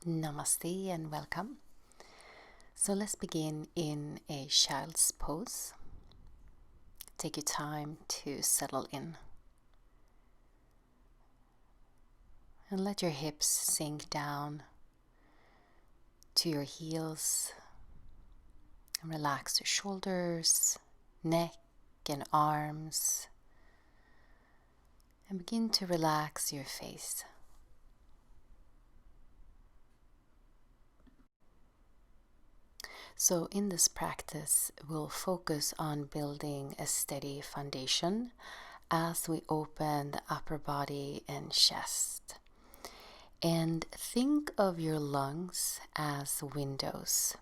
Namaste and welcome. So let's begin in a child's pose. Take your time to settle in. And let your hips sink down to your heels. And relax your shoulders, neck and arms. And begin to relax your face. So in this practice, we'll focus on building a steady foundation as we open the upper body and chest. And think of your lungs as windows.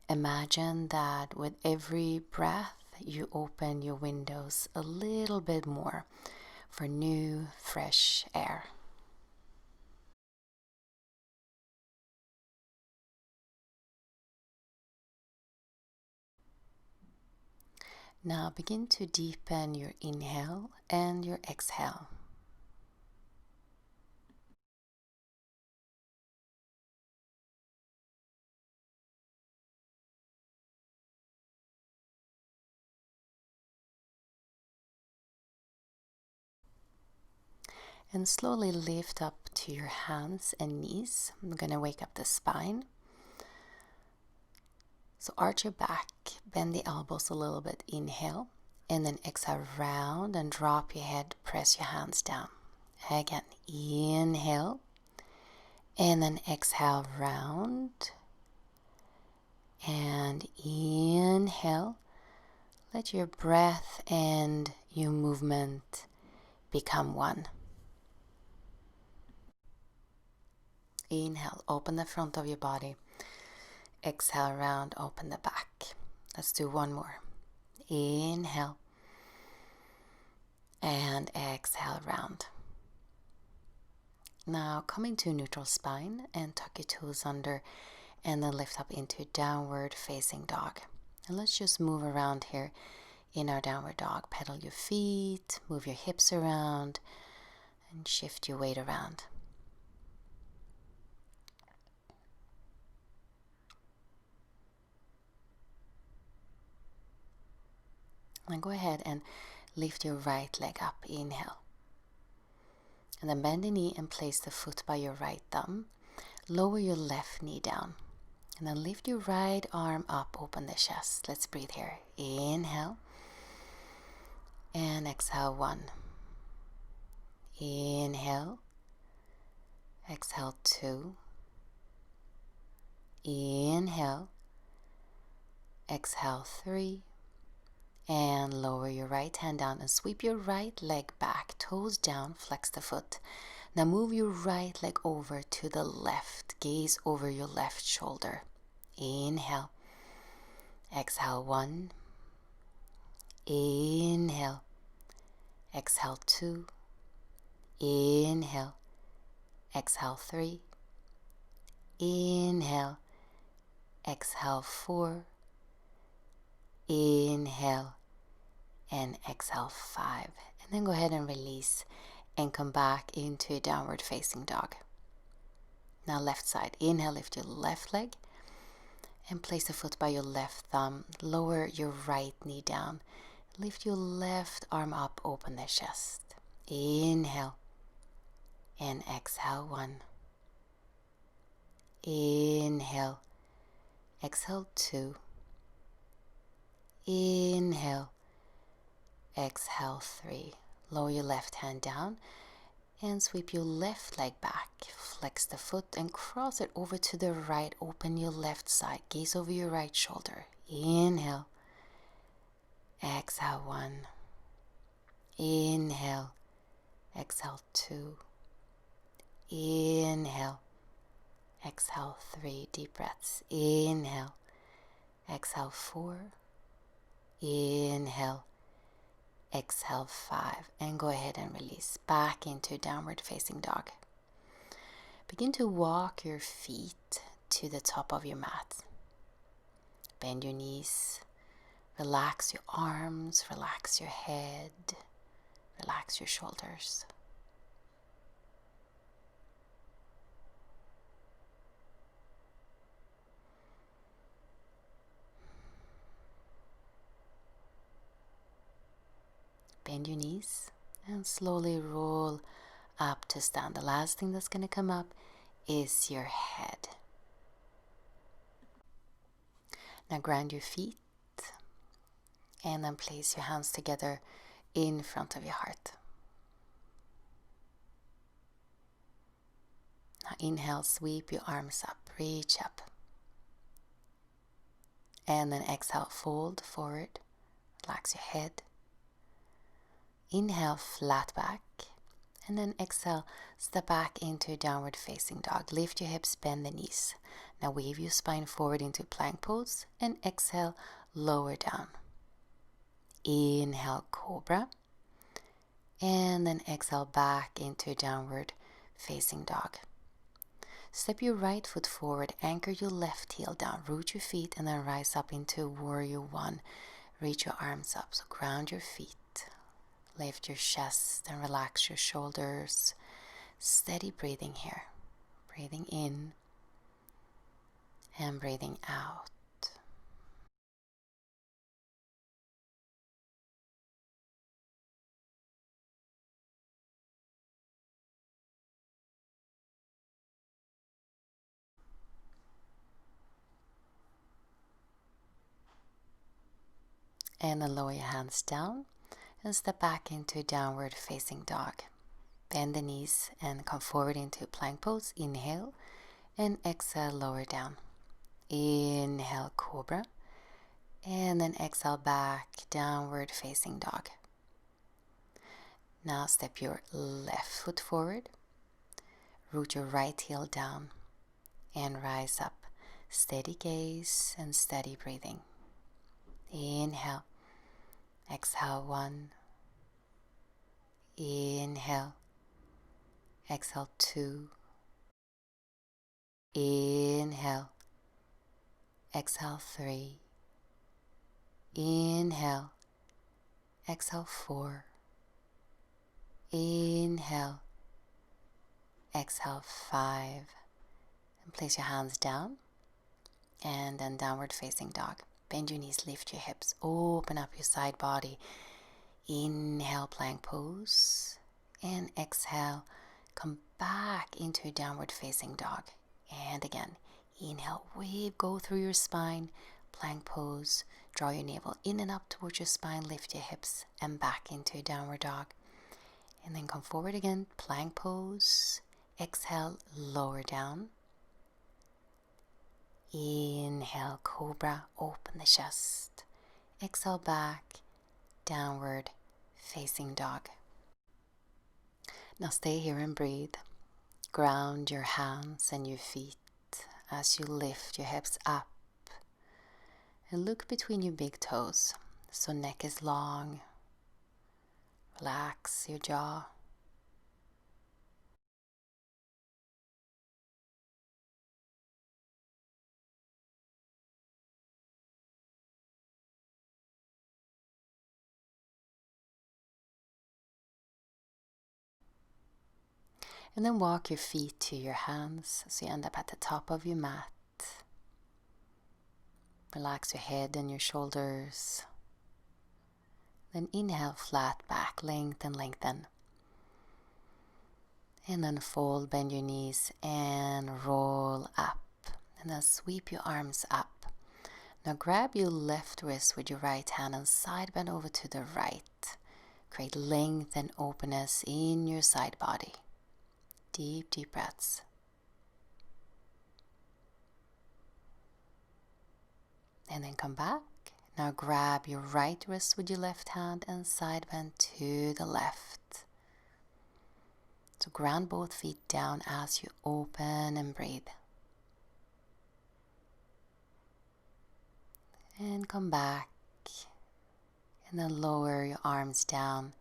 Imagine that with every breath, you open your windows a little bit more for new, fresh air. Now begin to deepen your inhale and your exhale. And slowly lift up to your hands and knees. I'm going to wake up the spine. So arch your back, bend the elbows a little bit, inhale, and then exhale round and drop your head, press your hands down. Again, inhale, and then exhale round, and inhale. Let your breath and your movement become one. Inhale, open the front of your body. Exhale round, open the back. Let's do one more. Inhale and exhale round. Now coming to neutral spine and tuck your toes under and then lift up into downward facing dog. And let's just move around here in our downward dog. Pedal your feet, move your hips around and shift your weight around. And go ahead and lift your right leg up. Inhale. And then bend the knee and place the foot by your right thumb. Lower your left knee down. And then lift your right arm up, open the chest. Let's breathe here. Inhale. And exhale, one. Inhale. Exhale, two. Inhale. Exhale, three. And lower your right hand down and sweep your right leg back, toes down, flex the foot. Now move your right leg over to the left, gaze over your left shoulder. Inhale. Exhale, one. Inhale. Exhale, two. Inhale. Exhale, three. Inhale. Exhale, four. Inhale and exhale, five. And then go ahead and release and come back into a downward facing dog. Now left side. Inhale, lift your left leg and place the foot by your left thumb. Lower your right knee down. Lift your left arm up, open the chest. Inhale and exhale, one. Inhale. Exhale, two. Inhale, exhale, three. Lower your left hand down and sweep your left leg back. Flex the foot and cross it over to the right. Open your left side. Gaze over your right shoulder. Inhale, exhale, one. Inhale, exhale, two. Inhale, exhale, three. Deep breaths. Inhale, exhale, four. Inhale, exhale, five, and go ahead and release back into downward facing dog. Begin to walk your feet to the top of your mat. Bend your knees, relax your arms, relax your head, relax your shoulders. bend your knees and slowly roll up to stand. The last thing that's going to come up is your head. Now ground your feet and then place your hands together in front of your heart. Now inhale, sweep your arms up, reach up. And then exhale, fold forward, relax your head. Inhale, flat back. And then exhale, step back into downward facing dog. Lift your hips, bend the knees. Now wave your spine forward into plank pose and exhale, lower down. Inhale, cobra. And then exhale back into downward facing dog. Step your right foot forward, anchor your left heel down, root your feet, and then rise up into warrior one. Reach your arms up, so ground your feet. Lift your chest and relax your shoulders. Steady breathing here. Breathing in and breathing out. And then lower your hands down and step back into downward facing dog. Bend the knees and come forward into plank pose. Inhale and exhale, lower down. Inhale, cobra. And then exhale back, downward facing dog. Now step your left foot forward. Root your right heel down and rise up. Steady gaze and steady breathing. Inhale. Exhale, one. Inhale. Exhale, two. Inhale. Exhale, three. Inhale. Exhale, four. Inhale. Exhale, five. And place your hands down. And then downward facing dog. Bend your knees, lift your hips, open up your side body. Inhale, plank pose. And exhale, come back into downward facing dog. And again, inhale, wave, go through your spine, plank pose. Draw your navel in and up towards your spine, lift your hips, and back into downward dog. And then come forward again, plank pose. Exhale, lower down. Inhale, cobra, open the chest. Exhale back, downward facing dog. Now stay here and breathe. Ground your hands and your feet as you lift your hips up. And look between your big toes, so neck is long. Relax your jaw. And then walk your feet to your hands so you end up at the top of your mat. Relax your head and your shoulders. Then inhale, flat back, lengthen, lengthen. And then fold, bend your knees and roll up. And then sweep your arms up. Now grab your left wrist with your right hand and side bend over to the right. Create length and openness in your side body. Deep, deep breaths. And then come back. Now grab your right wrist with your left hand and side bend to the left. So ground both feet down as you open and breathe. And come back. And then lower your arms down.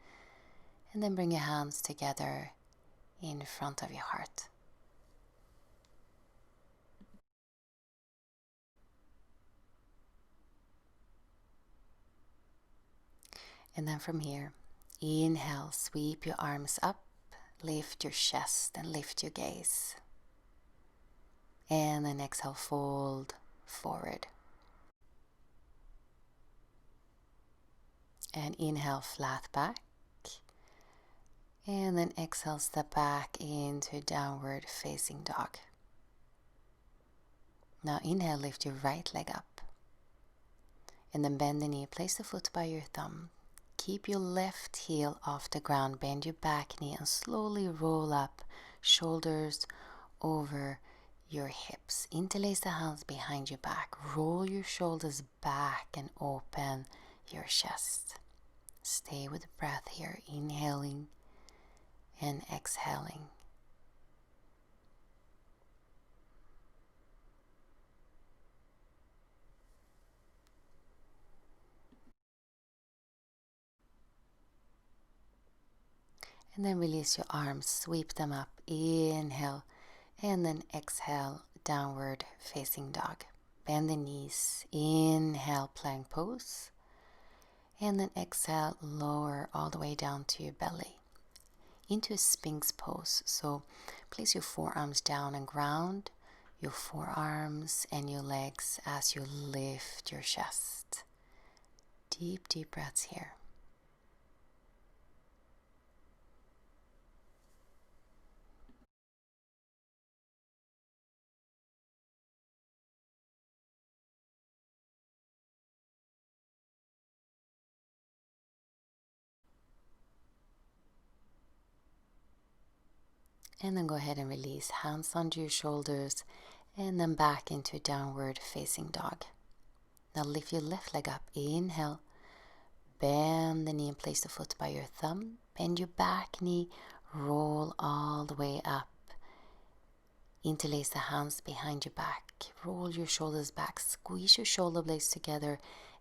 And then bring your hands together in front of your heart. And then from here, inhale, sweep your arms up, lift your chest and lift your gaze. And then exhale, fold forward. And inhale, flat back. And then exhale, step back into downward facing dog. Now inhale, lift your right leg up. And then bend the knee, place the foot by your thumb. Keep your left heel off the ground, bend your back knee and slowly roll up, shoulders over your hips. Interlace the hands behind your back. Roll your shoulders back and open your chest. Stay with the breath here, inhaling and exhaling. And then release your arms, sweep them up, inhale, and then exhale, downward facing dog. Bend the knees, inhale, plank pose, and then exhale, lower all the way down to your belly, into a Sphinx pose. So place your forearms down and ground your forearms and your legs as you lift your chest. Deep, deep breaths here. And then go ahead and release, hands onto your shoulders, and then back into downward facing dog. Now lift your left leg up, inhale, bend the knee and place the foot by your thumb, bend your back knee, roll all the way up, interlace the hands behind your back, roll your shoulders back, squeeze your shoulder blades together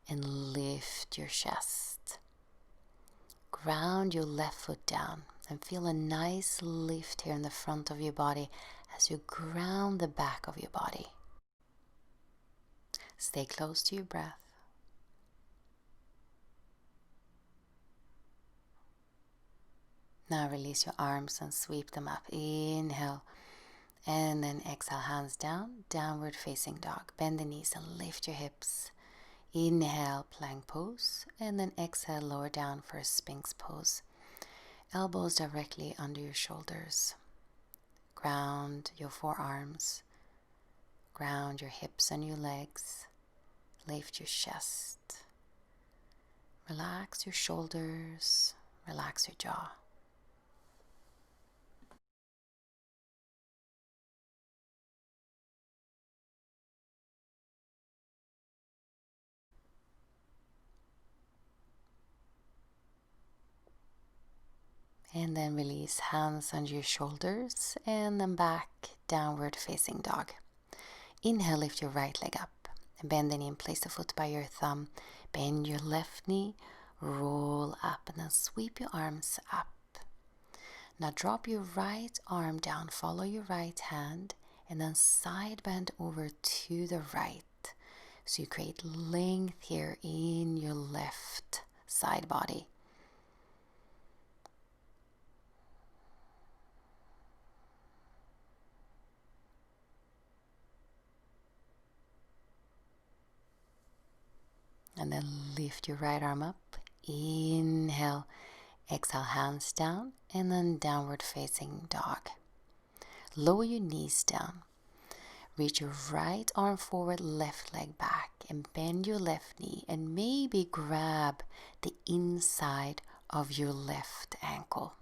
and lift your chest. Ground your left foot down and feel a nice lift here in the front of your body as you ground the back of your body. Stay close to your breath. Now release your arms and sweep them up. Inhale and then exhale, hands down, downward facing dog. Bend the knees and lift your hips. Inhale, plank pose, and then exhale, lower down for a Sphinx pose. Elbows directly under your shoulders. Ground your forearms. Ground your hips and your legs. Lift your chest. Relax your shoulders. Relax your jaw. And then release, hands under your shoulders and then back, downward facing dog. Inhale, lift your right leg up and bend the knee and place the foot by your thumb. Bend your left knee, roll up and then sweep your arms up. Now drop your right arm down, follow your right hand and then side bend over to the right. So you create length here in your left side body. And then lift your right arm up. Inhale, exhale, hands down, and then downward facing dog. Lower your knees down. Reach your right arm forward, left leg back, and bend your left knee, and maybe grab the inside of your left ankle.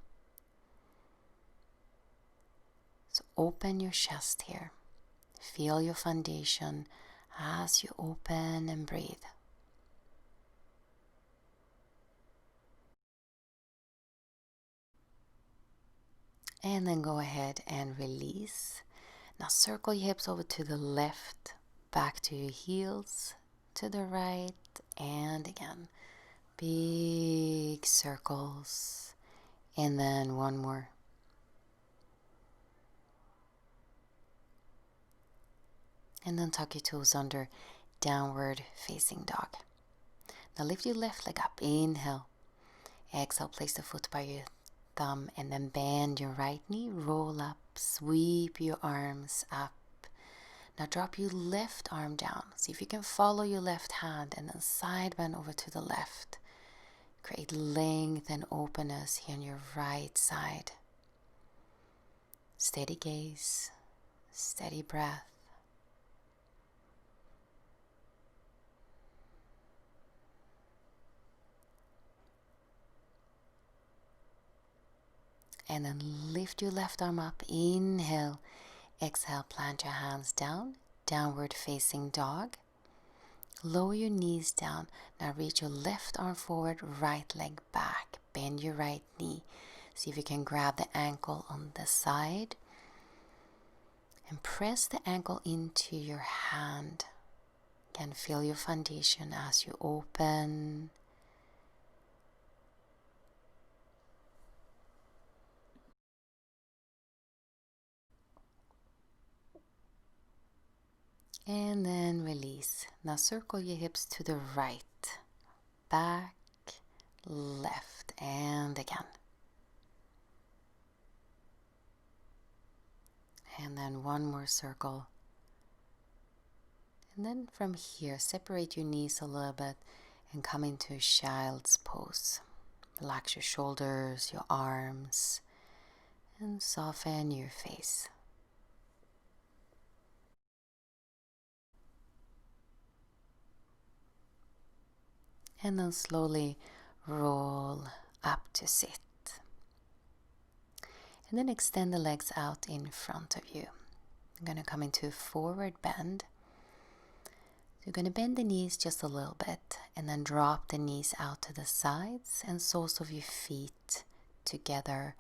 So open your chest here. Feel your foundation as you open and breathe. And then go ahead and release. Now circle your hips over to the left, back to your heels, to the right, and again. Big circles. And then one more. And then tuck your toes under, downward facing dog. Now lift your left leg up, inhale. Exhale, place the foot by your thumb and then bend your right knee, roll up, sweep your arms up. Now drop your left arm down. See if you can follow your left hand and then side bend over to the left. Create length and openness here on your right side. Steady gaze, steady breath. And then lift your left arm up. Inhale. Exhale, plant your hands down. Downward facing dog. Lower your knees down. Now reach your left arm forward, right leg back. Bend your right knee. See if you can grab the ankle on the side. And press the ankle into your hand. Again, feel your foundation as you open. And then release. Now circle your hips to the right. Back, left, and again. And then one more circle. And then from here, separate your knees a little bit and come into child's pose. Relax your shoulders, your arms, and soften your face. And then slowly roll up to sit. And then extend the legs out in front of you. I'm going to come into forward bend. You're going to bend the knees just a little bit and then drop the knees out to the sides and soles of your feet together,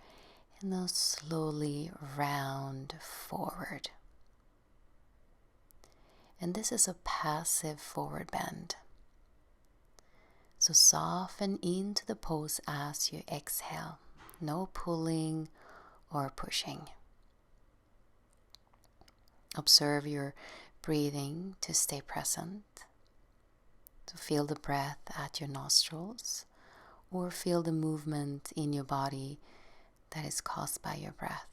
and then slowly round forward. And this is a passive forward bend. So soften into the pose as you exhale. No pulling or pushing. Observe your breathing to stay present. To feel the breath at your nostrils, or feel the movement in your body that is caused by your breath.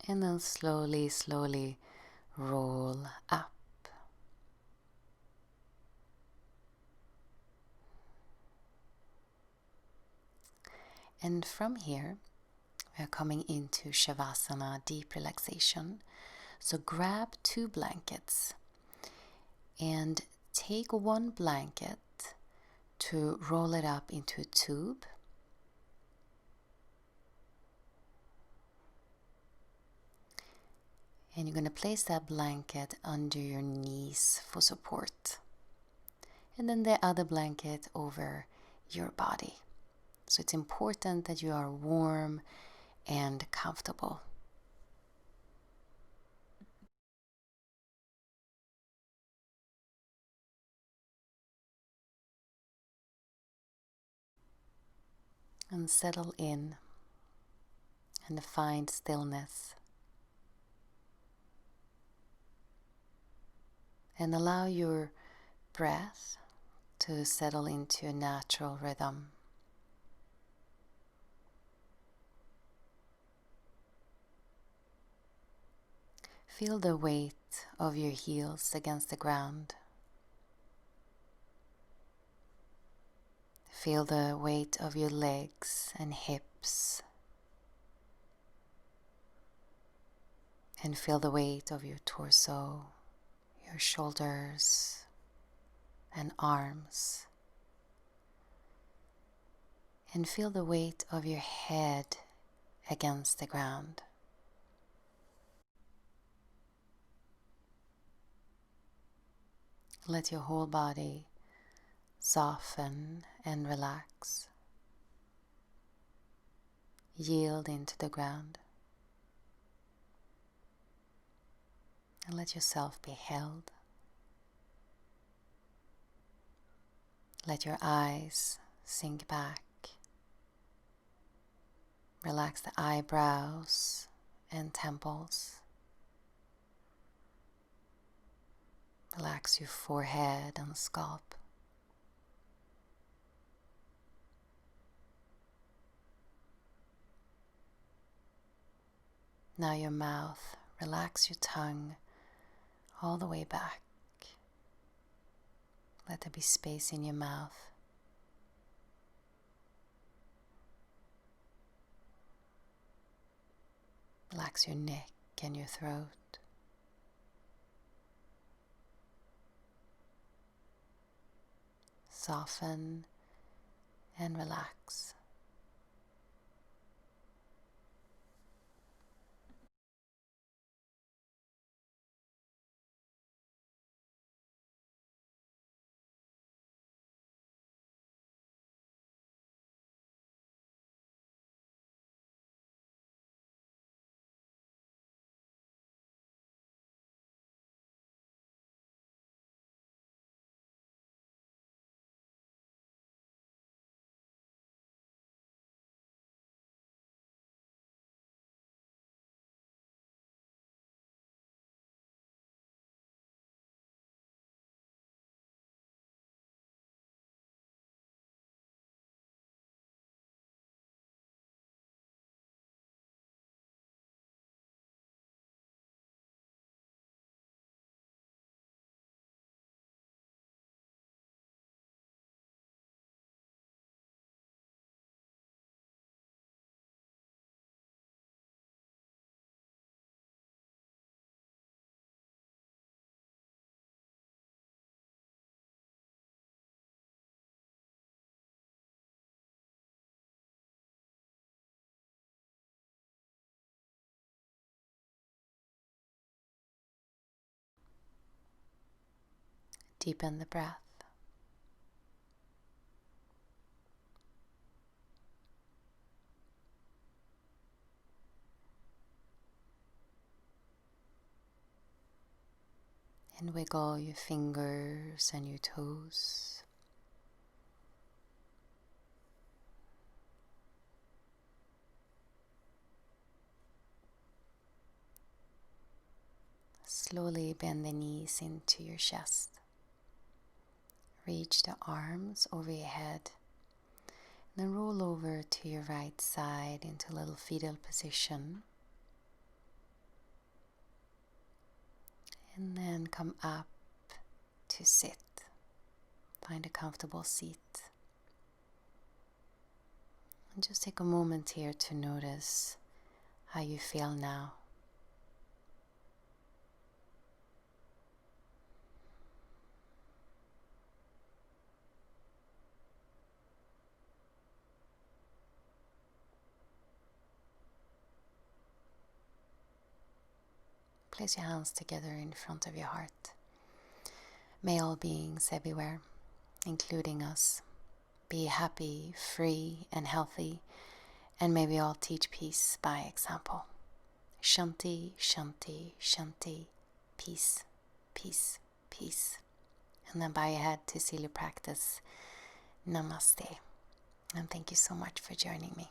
And then slowly, slowly roll up. And from here, we are coming into Shavasana, deep relaxation. So grab 2 blankets and take one blanket to roll it up into a tube. And you're going to place that blanket under your knees for support. And then the other blanket over your body. So it's important that you are warm and comfortable. And settle in and find stillness. And allow your breath to settle into a natural rhythm. Feel the weight of your heels against the ground. Feel the weight of your legs and hips. And feel the weight of your torso, your shoulders and arms. And feel the weight of your head against the ground. Let your whole body soften and relax. Yield into the ground. And let yourself be held. Let your eyes sink back. Relax the eyebrows and temples. Relax your forehead and scalp. Now your mouth, relax your tongue all the way back. Let there be space in your mouth. Relax your neck and your throat. Soften and relax. Deepen the breath. And wiggle your fingers and your toes. Slowly bend the knees into your chest. Reach the arms over your head. Then roll over to your right side into a little fetal position. And then come up to sit. Find a comfortable seat. And just take a moment here to notice how you feel now. Place your hands together in front of your heart. May all beings everywhere, including us, be happy, free, and healthy, and may we all teach peace by example. Shanti, Shanti, Shanti, peace, peace, peace. And then bow your head to seal your practice. Namaste. And thank you so much for joining me.